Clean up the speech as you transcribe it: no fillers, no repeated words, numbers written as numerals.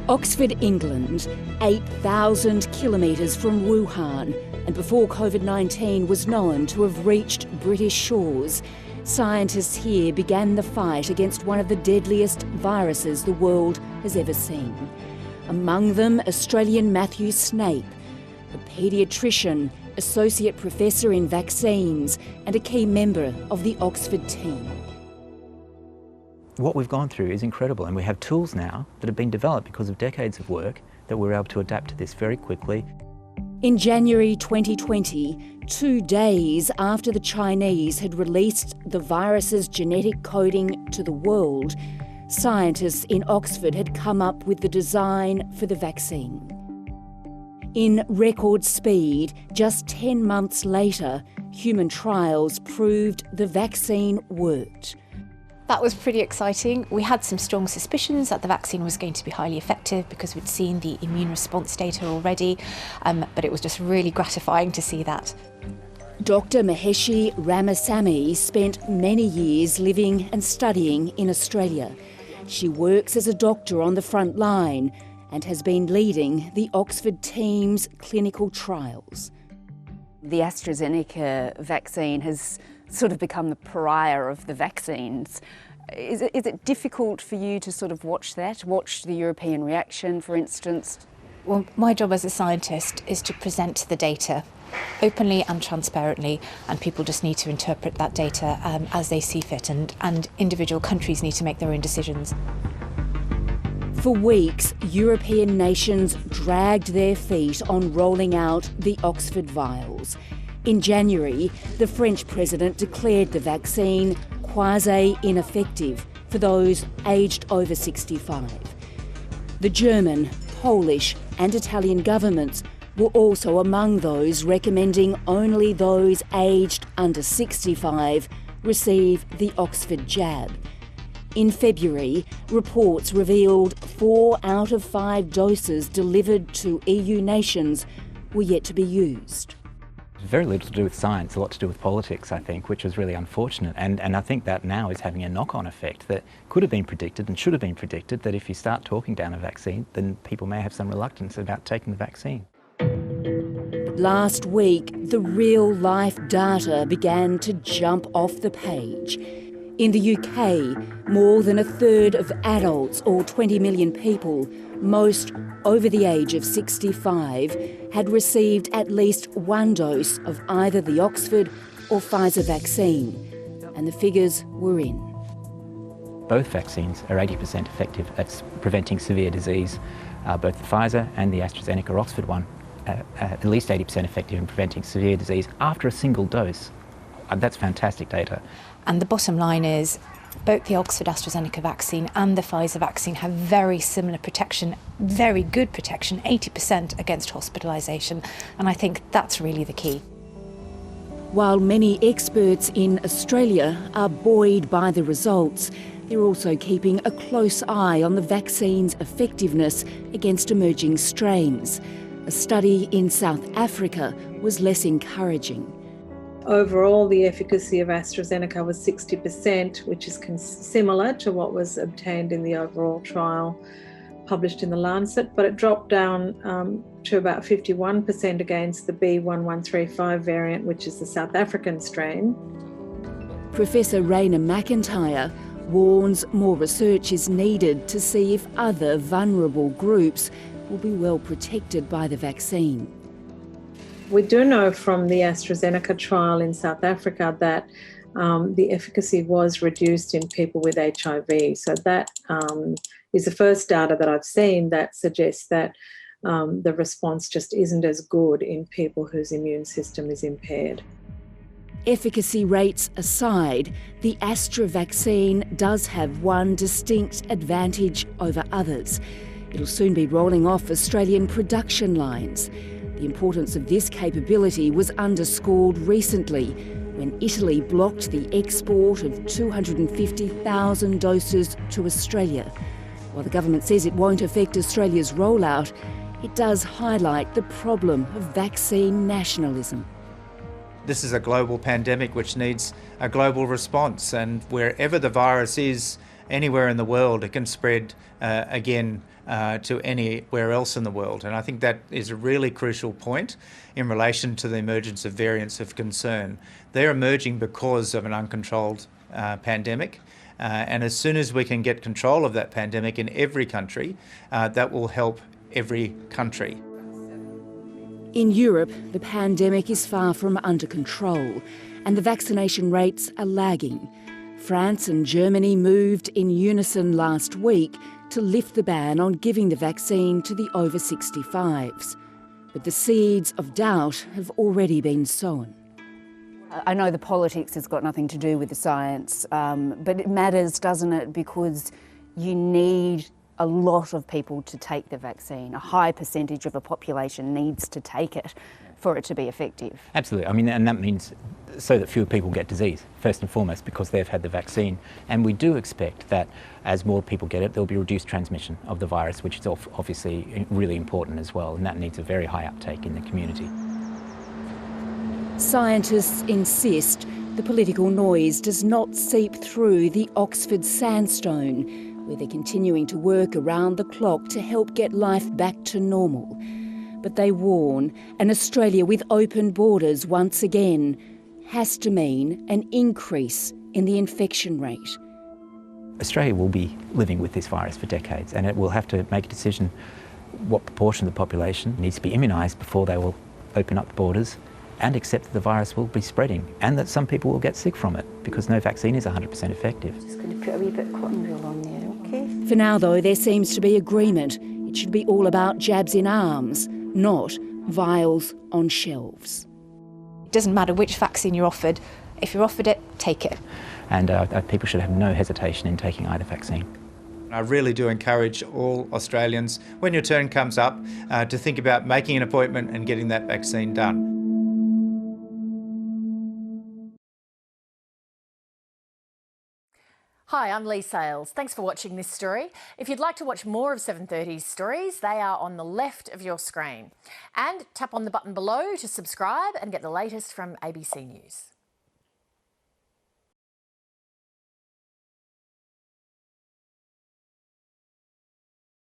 Oxford, England, 8,000 kilometres from Wuhan, and before COVID-19 was known to have reached British shores, scientists here began the fight against one of the deadliest viruses the world has ever seen. Among them, Australian Matthew Snape, a paediatrician, associate professor in vaccines, and a key member of the Oxford team. What we've gone through is incredible, and we have tools now that have been developed because of decades of work that we're able to adapt to this very quickly. In January 2020, 2 days after the Chinese had released the virus's genetic coding to the world, scientists in Oxford had come up with the design for the vaccine. In record speed, just 10 months later, human trials proved the vaccine worked. That was pretty exciting. We had some strong suspicions that the vaccine was going to be highly effective because we'd seen the immune response data already, but it was just really gratifying to see that. Dr. Maheshi Ramasamy spent many years living and studying in Australia. She works as a doctor on the front line and has been leading the Oxford team's clinical trials. The AstraZeneca vaccine has sort of become the pariah of the vaccines. Is it difficult for you to sort of watch the European reaction, for instance? Well, my job as a scientist is to present the data openly and transparently, and people just need to interpret that data as they see fit, and individual countries need to make their own decisions. For weeks, European nations dragged their feet on rolling out the Oxford vials. In January, the French president declared the vaccine quasi-ineffective for those aged over 65. The German, Polish and Italian governments were also among those recommending only those aged under 65 receive the Oxford jab. In February, reports revealed 4 out of 5 doses delivered to EU nations were yet to be used. Very little to do with science, a lot to do with politics, I think, which was really unfortunate. And I think that now is having a knock-on effect that could have been predicted and should have been predicted, that if you start talking down a vaccine, then people may have some reluctance about taking the vaccine. Last week, the real-life data began to jump off the page. In the UK, more than 1/3 of adults, or 20 million people, most over the age of 65, had received at least one dose of either the Oxford or Pfizer vaccine, and the figures were in. Both vaccines are 80% effective at preventing severe disease. Both the Pfizer and the AstraZeneca Oxford one are at least 80% effective in preventing severe disease after a single dose. That's fantastic data. And the bottom line is, both the Oxford AstraZeneca vaccine and the Pfizer vaccine have very similar protection, very good protection, 80% against hospitalisation. And I think that's really the key. While many experts in Australia are buoyed by the results, they're also keeping a close eye on the vaccine's effectiveness against emerging strains. A study in South Africa was less encouraging. Overall, the efficacy of AstraZeneca was 60%, which is similar to what was obtained in the overall trial published in The Lancet, but it dropped down to about 51% against the B1135 variant, which is the South African strain. Professor Raina McIntyre warns more research is needed to see if other vulnerable groups will be well protected by the vaccine. We do know from the AstraZeneca trial in South Africa that the efficacy was reduced in people with HIV. So that is the first data that I've seen that suggests that the response just isn't as good in people whose immune system is impaired. Efficacy rates aside, the Astra vaccine does have one distinct advantage over others. It'll soon be rolling off Australian production lines. The importance of this capability was underscored recently when Italy blocked the export of 250,000 doses to Australia. While the government says it won't affect Australia's rollout, it does highlight the problem of vaccine nationalism. This is a global pandemic which needs a global response, and wherever the virus is anywhere in the world, it can spread again to anywhere else in the world. And I think that is a really crucial point in relation to the emergence of variants of concern. They're emerging because of an uncontrolled pandemic. And as soon as we can get control of that pandemic in every country, that will help every country. In Europe, the pandemic is far from under control and the vaccination rates are lagging. France and Germany moved in unison last week to lift the ban on giving the vaccine to the over 65s. But the seeds of doubt have already been sown. I know the politics has got nothing to do with the science, but it matters, doesn't it? Because you need a lot of people to take the vaccine. A high percentage of a population needs to take it for it to be effective. Absolutely. I mean, and that means so that fewer people get disease, first and foremost, because they've had the vaccine. And we do expect that as more people get it, there'll be reduced transmission of the virus, which is obviously really important as well. And that needs a very high uptake in the community. Scientists insist the political noise does not seep through the Oxford sandstone, where they're continuing to work around the clock to help get life back to normal. But they warn an Australia with open borders once again has to mean an increase in the infection rate. Australia will be living with this virus for decades, and it will have to make a decision what proportion of the population needs to be immunised before they will open up the borders and accept that the virus will be spreading and that some people will get sick from it because no vaccine is 100% effective. Just going to put a wee bit of cotton wool on there, okay? For now, though, there seems to be agreement. It should be all about jabs in arms, not vials on shelves. It doesn't matter which vaccine you're offered. If you're offered it, take it. And people should have no hesitation in taking either vaccine. I really do encourage all Australians, when your turn comes up, to think about making an appointment and getting that vaccine done. Hi, I'm Lee Sales. Thanks for watching this story. If you'd like to watch more of 7:30's stories, they are on the left of your screen. And tap on the button below to subscribe and get the latest from ABC News.